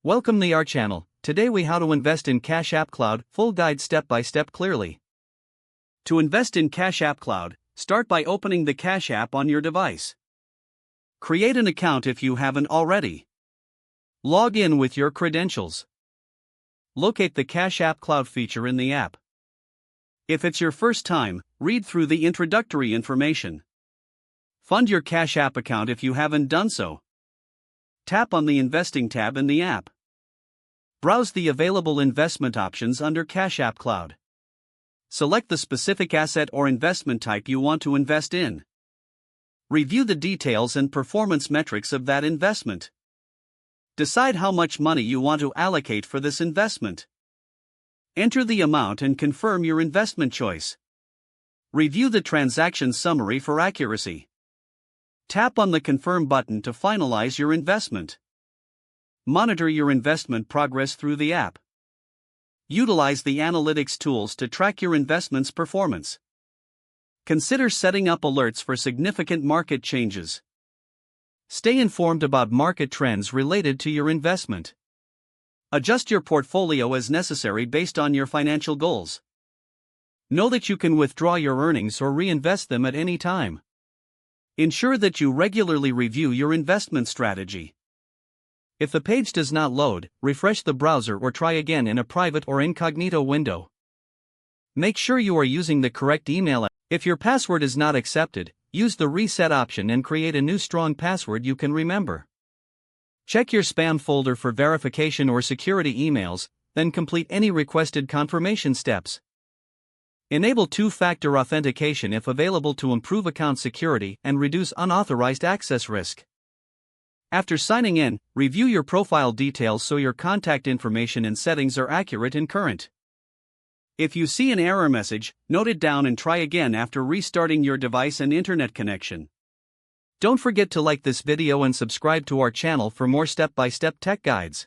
Welcome to our channel. Today we how to invest in Cash App Cloud, full guide step by step clearly. To invest in Cash App Cloud, start by opening the Cash App on your device. Create an account if you haven't already. Log in with your credentials. Locate the Cash App Cloud feature in the app. If it's your first time, read through the introductory information. Fund your Cash App account if you haven't done so. Tap on the Investing tab in the app. Browse the available investment options under Cash App Cloud. Select the specific asset or investment type you want to invest in. Review the details and performance metrics of that investment. Decide how much money you want to allocate for this investment. Enter the amount and confirm your investment choice. Review the transaction summary for accuracy. Tap on the Confirm button to finalize your investment. Monitor your investment progress through the app. Utilize the analytics tools to track your investment's performance. Consider setting up alerts for significant market changes. Stay informed about market trends related to your investment. Adjust your portfolio as necessary based on your financial goals. Know that you can withdraw your earnings or reinvest them at any time. Ensure that you regularly review your investment strategy. If the page does not load, refresh the browser or try again in a private or incognito window. Make sure you are using the correct email. If your password is not accepted, use the reset option and create a new strong password you can remember. Check your spam folder for verification or security emails, then complete any requested confirmation steps. Enable two-factor authentication if available to improve account security and reduce unauthorized access risk. After signing in, review your profile details so your contact information and settings are accurate and current. If you see an error message, note it down and try again after restarting your device and internet connection. Don't forget to like this video and subscribe to our channel for more step-by-step tech guides.